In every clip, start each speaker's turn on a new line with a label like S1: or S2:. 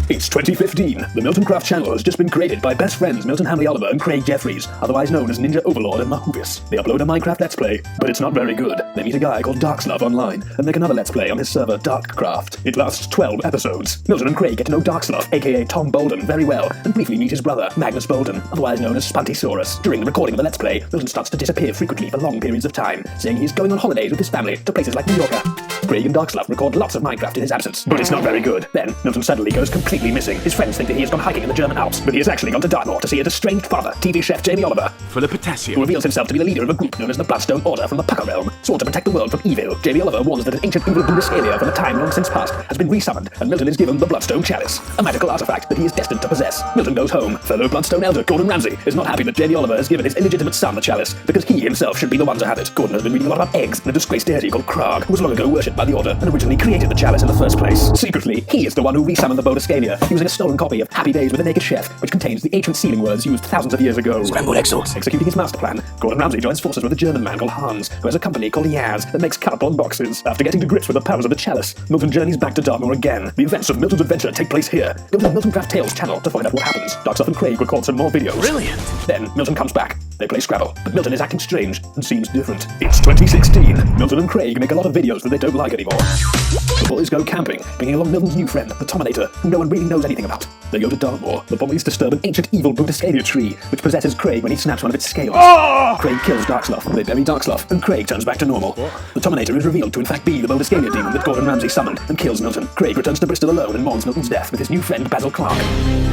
S1: It's 2015. The MiltonCraft channel has just been created by best friends Milton Hamley Oliver and Craig Jeffries, otherwise known as Ninja Overlord and Mahoovis. They upload a Minecraft Let's Play, but it's not very good. They meet a guy called Darkslove online and make another Let's Play on his server Darkcraft. It lasts 12 episodes. Milton and Craig get to know Darkslove, aka Tom Bolden, very well, and briefly meet his brother, Magnus Bolden, otherwise known as Spuntysaurus. During the recording of the Let's Play, Milton starts to disappear frequently for long periods of time, saying he's going on holidays with his family to places like New York. Craig and Darkslove record lots of Minecraft in his absence, but it's not very good. Then, Milton suddenly goes completely missing. His friends think that he has gone hiking in the German Alps, but he has actually gone to Dartmoor to see his estranged father, TV chef Jamie Oliver,
S2: full of potassium,
S1: who reveals himself to be the leader of a group known as the Bloodstone Order from the Pucker Realm, sworn to protect the world from evil. Jamie Oliver warns that an ancient evil Buddhist alien from a time long since past has been resummoned, and Milton is given the Bloodstone Chalice, a magical artifact that he is destined to possess. Milton goes home. Fellow Bloodstone Elder Gordon Ramsay is not happy that Jamie Oliver has given his illegitimate son the chalice, because he himself should be the one to have it. Gordon has been reading a lot about eggs and a disgraced deity called KRAAG, who was long ago worshipped by the Order and originally created the chalice in the first place. Secretly, he is the one who resummoned the Bodiscalia, using a stolen copy of Happy Days with a Naked Chef, which contains the ancient sealing words used thousands of years ago.
S2: Scrambled egg sauce.
S1: Executing his master plan, Gordon Ramsay joins forces with a German man called Hans, who has a company called Yaz that makes cardboard boxes. After getting to grips with the powers of the chalice, Milton journeys back to Dartmoor again. The events of Milton's adventure take place here. Go to the MiltonCraft Tales channel to find out what happens. Darkslove and Craig record some more videos.
S2: Brilliant!
S1: Then, Milton comes back. They play Scrabble, but Milton is acting strange and seems different. It's 2016. Milton and Craig make a lot of videos that they don't like anymore. The boys go camping, bringing along Milton's new friend, the Tominator, who no one really knows anything about. They go to Dartmoor. The boys disturb an ancient evil Bodiscalia tree, which possesses Craig when he snaps one of its scales. Craig kills Darkslove. They bury Darkslove, and Craig turns back to normal. The Tominator is revealed to in fact be the Bodiscalia demon that Gordon Ramsay summoned and kills Milton. Craig returns to Bristol alone and mourns Milton's death with his new friend Basil Clark,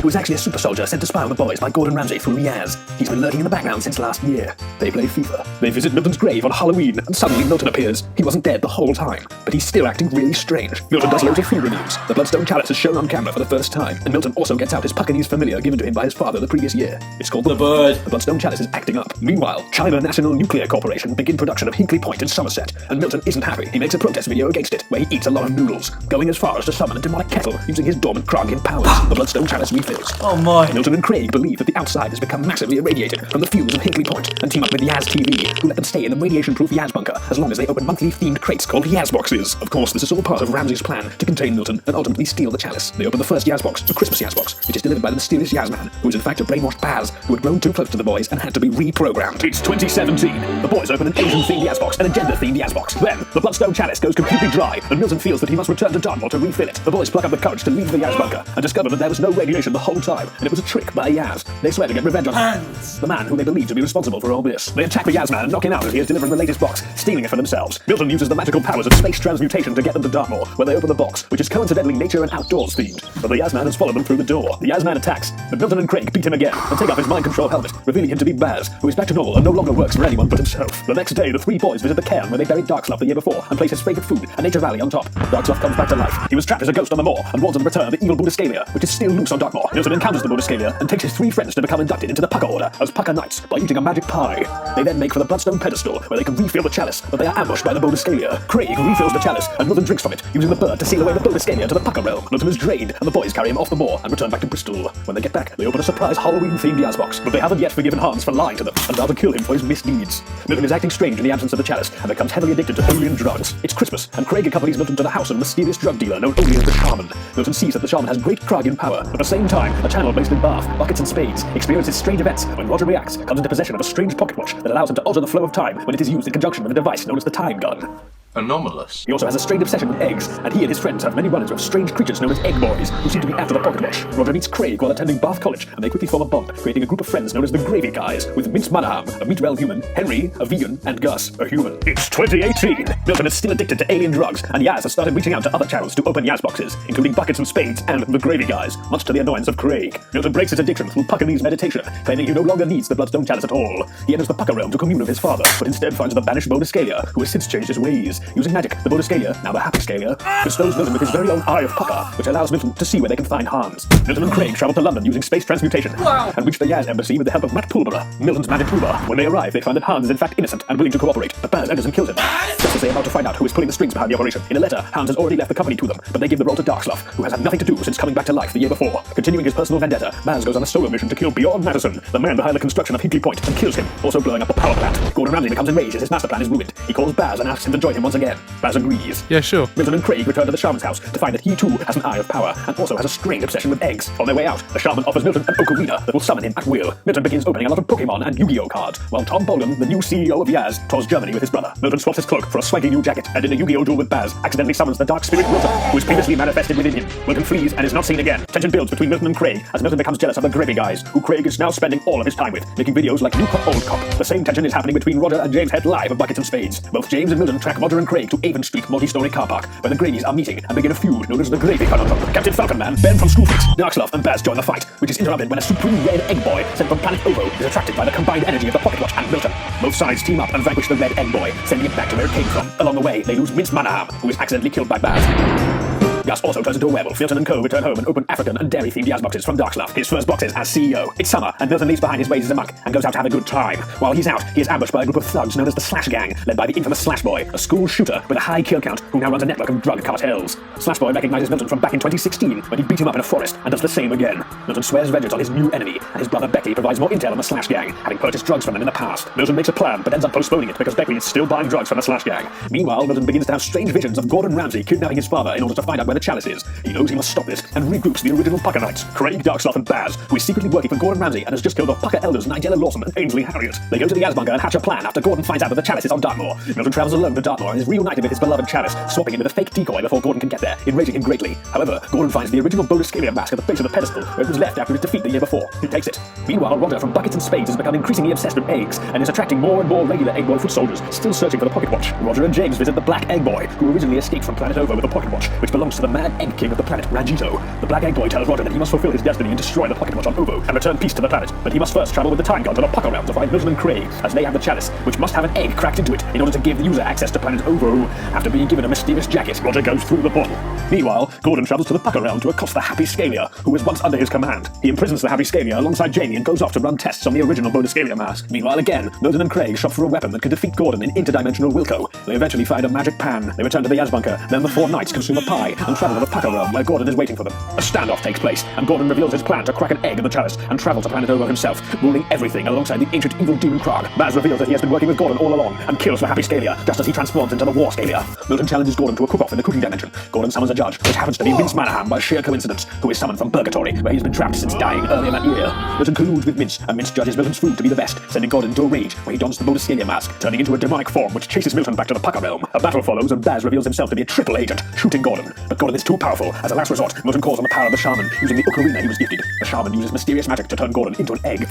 S1: who is actually a super soldier sent to spy on the boys by Gordon Ramsay through Yaz. He's been lurking in the background since last year. They play FIFA. They visit Milton's grave on Halloween, and suddenly Milton appears. He wasn't dead the whole time, but he's still acting really strange. Milton does loads of food reviews. The Bloodstone Chalice is shown on camera for the first time, and Milton also gets out his Puckanese familiar given to him by his father the previous year. It's called the Bird. The Bloodstone Chalice is acting up. Meanwhile, China National Nuclear Corporation begin production of Hinkley Point in Somerset, and Milton isn't happy. He makes a protest video against it, where he eats a lot of noodles, going as far as to summon a demonic kettle using his dormant Kraagian powers. The Bloodstone Chalice refills.
S2: Oh my!
S1: Milton and Craig believe that the outside has become massively irradiated from the fumes of Hinkley Point, and team up with Yaz TV, who let them stay in the radiation-proof Yaz bunker as long as they open monthly themed crates called Yaz boxes. Of course, this is all part of Ramsay's plan to contain Milton and ultimately steal the chalice. They open the first Yaz box, the Christmas Yaz box, which is delivered by the mysterious Yaz man, who is in fact a brainwashed Baz who had grown too close to the boys and had to be reprogrammed. It's 2017. The boys open an Asian-themed Yaz box and a gender-themed Yaz box. Then, the Bloodstone Chalice goes completely dry, and Milton feels that he must return to Dartmoor to refill it. The boys pluck up the courage to leave the Yaz bunker and discover that there was no radiation the whole time, and it was a trick by Yaz. They swear to get revenge on
S2: Hans,
S1: the man who they believe to be responsible for all this. They attack the Yaz man and knock him out as he is delivering the latest box, stealing it for themselves. Milton uses the magical powers of space transmutation to get them to Dartmoor, where they open the box, which is coincidentally nature and outdoors themed. But the Yaz man has followed them through the door. The Yaz man attacks, but Milton and Craig beat him again and take off his mind control helmet, revealing him to be Baz, who is back to normal and no longer works for anyone but himself. The next day, the three boys visit the cairn where they buried Darkslove the year before and place his favorite food, a nature valley, on top. Darkslove comes back to life. He was trapped as a ghost on the moor and warns of the return of the evil Bodiscalia, which is still loose on Dartmoor. Milton encounters the Bodiscalia and takes his three friends to become inducted into the Pucker Order as Pucker Knights by eating a magic pie. They then make for the Bloodstone pedestal where they can refill the chalice, but they are ambushed by the Bodiscalia. Craig refills the chalice and Milton drinks from it, using the bird to seal away the Bodiscalia to the Pucker Realm. Milton is drained and the boys carry him off the moor and return back to Bristol. When they get back, they open a surprise Halloween-themed Yaz box, but they haven't yet forgiven Hans for lying to them and rather kill him for his misdeeds. Milton is acting strange in the absence of the chalice and becomes heavily addicted to alien drugs. It's Christmas, and Craig accompanies Milton to the house of a mysterious drug dealer known only as the Shaman. Milton sees that the Shaman has great Kraagian power, but at the same time, a channel based in Bath, buckets and spades, experiences strange events when Roger reacts, comes into possession of a strange pocket watch that allows him to alter the flow of time when it is used in conjunction with a device known as the Time Gun.
S2: Anomalous.
S1: He also has a strange obsession with eggs, and he and his friends have many run-ins with strange creatures known as egg boys, who seem to be after the pocket watch. Roger meets Craig while attending Bath College, and they quickly form a bond, creating a group of friends known as the Gravy Guys, with Vince Manaham, a meat-well human, Henry, a vegan, and Gus, a human. It's 2018! Milton is still addicted to alien drugs, and Yaz has started reaching out to other channels to open Yaz boxes, including Buckets and Spades and the Gravy Guys, much to the annoyance of Craig. Milton breaks his addiction through Puckanese meditation, claiming he no longer needs the Bloodstone Chalice at all. He enters the Pucker realm to commune with his father, but instead finds the banished Bodiscalia, who has since changed his ways. Using magic, the Bodiscalia, now the Happy Scalia, bestows Milton with his very own Eye of Pucker, which allows Milton to see where they can find Hans. Milton and Craig travel to London using space transmutation, and reach the Yaz embassy with the help of Matt Pulborough, Milton's magic Uber. When they arrive, they find that Hans is in fact innocent and willing to cooperate, but Baz enters and kills him. Just as they are about to find out who is pulling the strings behind the operation, in a letter, Hans has already left the company to them, but they give the role to Darkslove, who has had nothing to do since coming back to life the year before. Continuing his personal vendetta, Baz goes on a solo mission to kill Bjorn Madison, the man behind the construction of Hinkley Point, and kills him, also blowing up the power plant. Gordon Ramsay becomes enraged as his master plan is ruined. He calls Baz and asks him to join him once again. Baz agrees.
S2: Yeah, sure.
S1: Milton and Craig return to the shaman's house to find that he too has an eye of power and also has a strange obsession with eggs. On their way out, the shaman offers Milton an ocarina that will summon him at will. Milton begins opening a lot of Pokemon and Yu-Gi-Oh cards, while Tom Bolden, the new CEO of Yaz, tours Germany with his brother. Milton swaps his cloak for a swanky new jacket, and in a Yu-Gi-Oh duel with Baz, accidentally summons the dark spirit Wilton, who is previously manifested within him. Milton flees and is not seen again. Tension builds between Milton and Craig as Milton becomes jealous of the Gravy guys, who Craig is now spending all of his time with, making videos like New Cop, Old Cop. The same tension is happening between Roger and James Head live of Buckets and Spades. Both James and Milton track Roger and Craig to Avon Street multi-story car park, where the Gravies are meeting and begin a feud known as the Gravy Conundrum. Captain Falcon Man, Ben from Screwfix, Darksluff, and Baz join the fight, which is interrupted when a supreme red egg boy sent from planet Ovo is attracted by the combined energy of the Pocket Watch and Milton. Both sides team up and vanquish the red egg boy, sending it back to where it came from. Along the way, they lose Mince Manaham, who is accidentally killed by Baz. Gus also turns into a werewolf. Milton and co. return home and open African and dairy-themed Yaz boxes from Darksluff, his first boxes as CEO. It's summer, and Milton leaves behind his ways as a monk and goes out to have a good time. While he's out, he is ambushed by a group of thugs known as the Slash Gang, led by the infamous Slash Boy, a school shooter with a high kill count who now runs a network of drug cartels. Slash Boy recognizes Milton from back in 2016 when he beat him up in a forest and does the same again. Milton swears vengeance on his new enemy, and his brother Beckley provides more intel on the Slash Gang, having purchased drugs from them in the past. Milton makes a plan, but ends up postponing it because Beckley is still buying drugs from the Slash Gang. Meanwhile, Milton begins to have strange visions of Gordon Ramsay kidnapping his father in order to find out where the chalice is. He knows he must stop this and regroups the original Pucker Knights, Craig, Darksluff, and Baz, who is secretly working for Gordon Ramsay and has just killed the Pucker elders Nigella Lawson and Ainsley Harriet. They go to the Yaz bunker and hatch a plan after Gordon finds out that the chalice is on Dartmoor. Milton travels alone to Dartmoor and is reunited with his beloved chalice, swapping it with a fake decoy before Gordon can get there, enraging him greatly. However, Gordon finds the original Bodyscalia mask at the base of the pedestal where it was left after his defeat the year before. He takes it. Meanwhile, Roger from Buckets and Spades has become increasingly obsessed with eggs and is attracting more and more regular egg boy foot soldiers, still searching for the Pocket Watch. Roger and James visit the Black Egg Boy, who originally escaped from planet Ovo with the Pocket Watch, which belongs to the mad egg king of the planet, Rajito. The Black Egg Boy tells Roger that he must fulfill his destiny and destroy the Pocket Watch on Ovo and return peace to the planet, but he must first travel with the Time God to the Pucker realm to find Milton and Craig, as they have the chalice, which must have an egg cracked into it in order to give the user access to planet Ovo. After being given a mysterious jacket, Roger goes through the portal. Meanwhile, Gordon travels to the Pucker realm to accost the Happy Scalia, who was once under his command. He imprisons the Happy Scalia alongside Jamie and goes off to run tests on the original Bodyscalia mask. Meanwhile, again, Milton and Craig shop for a weapon that can defeat Gordon in interdimensional Wilco. They eventually find a magic pan. They return to the Yaz bunker, then the four knights consume a pie and travel to the Pucker realm where Gordon is waiting for them. A standoff takes place, and Gordon reveals his plan to crack an egg in the chalice and travel to planet Ovo himself, ruling everything alongside the ancient evil demon KRAAG. Baz reveals that he has been working with Gordon all along and kills the Happy Scalia just as he transforms into the War Scalia. Milton challenges Gordon to a cook-off in the cooking dimension. Gordon summons a judge, which happens to be Mince Manaham by sheer coincidence, who is summoned from Purgatory, where he's been trapped since dying earlier that year. Milton colludes with Mince, and Mince judges Milton's food to be the best, sending Gordon into a rage where he dons the Bodyscalia mask, turning into a demonic form which chases Milton back to the Pucker realm. A battle follows, and Baz reveals himself to be a triple agent, shooting Gordon. But Gordon is too powerful. As a last resort, Milton calls on the power of the shaman, using the ocarina he was gifted. The shaman uses mysterious magic to turn Gordon into an egg.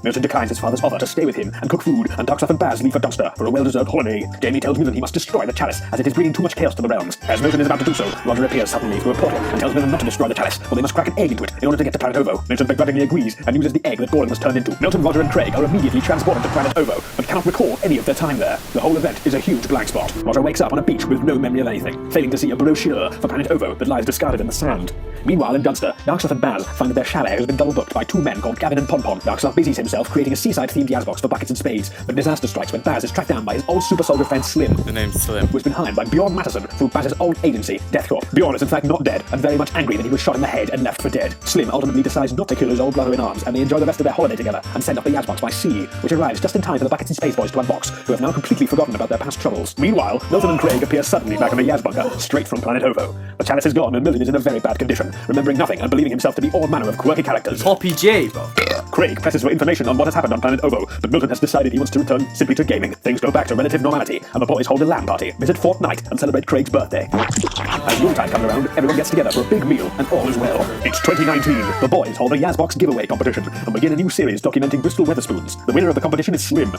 S1: Milton declines his father's offer to stay with him and cook food, and Darksluff and Baz leave for Dumpster for a well-deserved holiday. Jamie tells Milton he must destroy the chalice, as it is bringing too much chaos to the realms. As Milton is about to do so, Roger appears suddenly through a portal and tells Milton not to destroy the chalice, for they must crack an egg into it in order to get to planet Ovo. Milton begrudgingly agrees and uses the egg that Gordon was turned into. Milton, Roger, and Craig are immediately transported to planet Ovo, but cannot recall any of their time there. The whole event is a huge blank spot. Roger wakes up on a beach with no memory of anything, failing to see a brochure for planet Ovo that lies discarded in the sand. Meanwhile, in Dunster, Darksluff and Baz find that their chalet has been double-booked by two men called Gavin and Pon-Pon. Darksluff busies himself creating a seaside-themed Yaz box for Buckets and Spades, but disaster strikes when Baz is tracked down by his old super soldier friend Slim.
S2: The name's Slim.
S1: Who has been hired by Bjorn Matteson through Baz's old agency, Death Corp. Bjorn is in fact not dead, and very much angry that he was shot in the head and left for dead. Slim ultimately decides not to kill his old brother in arms, and they enjoy the rest of their holiday together and send off the Yaz box by sea, which arrives just in time for the Buckets and Spades boys to unbox, who have now completely forgotten about their past troubles. Meanwhile, Milton and Craig appear suddenly back in the Yaz bunker, straight from planet Ovo. The chalice is gone, and Milton is in a very bad condition, remembering nothing and believing himself to be all manner of quirky characters.
S2: Poppy J, bro.
S1: Craig presses for information on what has happened on planet Ovo, but Milton has decided he wants to return simply to gaming. Things go back to relative normality, and the boys hold a LAN party, visit Fort Knight, and celebrate Craig's birthday. As Yuletide comes around, everyone gets together for a big meal, and all is well. It's 2019. The boys hold a Yazbox giveaway competition, and begin a new series documenting Bristol Weatherspoons. The winner of the competition is Slim,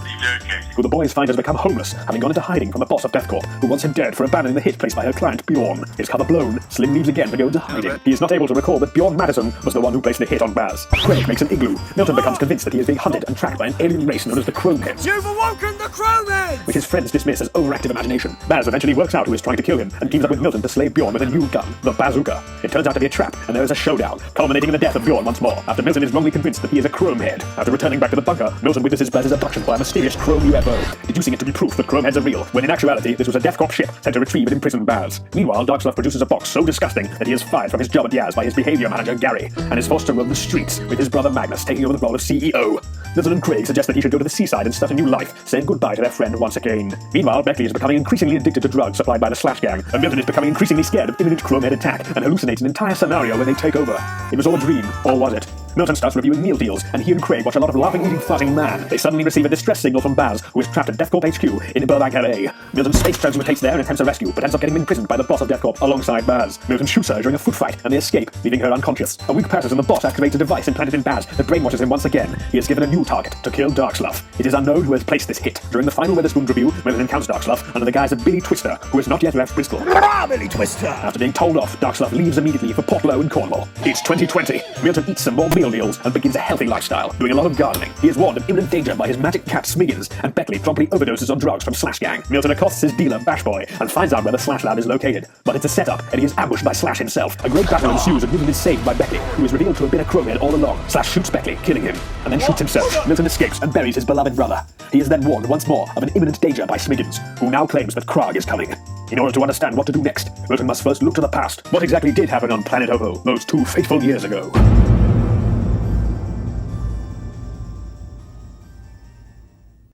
S1: who the boys find has become homeless, having gone into hiding from the boss of Death Corp, who wants him dead for abandoning the hit placed by her client Bjorn. His cover blown, Slim leaves again to go into hiding. He is not able to recall that Bjorn Madison was the one who placed the hit on Baz. Craig makes an igloo. Milton becomes convinced that he is being hunted and tracked by an alien race known as the Chromeheads.
S3: You've awoken the Chromeheads!
S1: Which his friends dismiss as overactive imagination. Baz eventually works out who is trying to kill him and teams up with Milton to slay Bjorn with a new gun, the bazooka. It turns out to be a trap, and there is a showdown, culminating in the death of Bjorn once more, after Milton is wrongly convinced that he is a Chromehead. After returning back to the bunker, Milton witnesses Baz's abduction by a mysterious Chrome UFO, deducing it to be proof that Chromeheads are real, when in actuality this was a Death Corp ship sent to retrieve and imprison Baz. Meanwhile, Darksluff produces a box so disgusting that he is fired from his job at Yaz by his behavior manager Gary, and is forced to roam the streets with his brother Magnus taking over the role of CEO. Milton and KRAAG suggest that he should go to the seaside and start a new life, saying goodbye to their friend once again. Meanwhile, Beckley is becoming increasingly addicted to drugs supplied by the Slash Gang, and Milton is becoming increasingly scared of imminent Chromehead attack and hallucinates an entire scenario where they take over. It was all a dream, or was it? Milton starts reviewing meal deals, and he and KRAAG watch a lot of laughing, eating, farting man. They suddenly receive a distress signal from Baz, who is trapped at Death Corp HQ in Burbank, LA. Milton space transmutates there and attempts a rescue, but ends up getting imprisoned by the boss of Death Corp alongside Baz. Milton shoots her during a foot fight, and they escape, leaving her unconscious. A week passes and the boss activates a device implanted in Baz that brainwashes him once again. He is given a new target, to kill Darksluff. It is unknown who has placed this hit. During the final Weatherspoon review, Milton encounters Darksluff under the guise of Billy Twister, who has not yet left Bristol.
S3: Billy Twister!
S1: After being told off, Darksluff leaves immediately for Portlow in Cornwall. It's 2020. Milton eats some more meal deals and begins a healthy lifestyle, doing a lot of gardening. He is warned of imminent danger by his magic cat Smiggins, and Beckley promptly overdoses on drugs from Slash Gang. Milton accosts his dealer Bashboy and finds out where the Slash lab is located, but it's a setup and he is ambushed by Slash himself. A great battle ensues and Milton is saved by Beckley, who is revealed to have been a Chromehead all along. Slash shoots Beckley, killing him, and then shoots himself. Milton escapes and buries his beloved brother. He is then warned once more of an imminent danger by Smiggins, who now claims that KRAAG is coming. In order to understand what to do next, Milton must first look to the past. What exactly did happen on Planet Oho those 2 fateful years ago?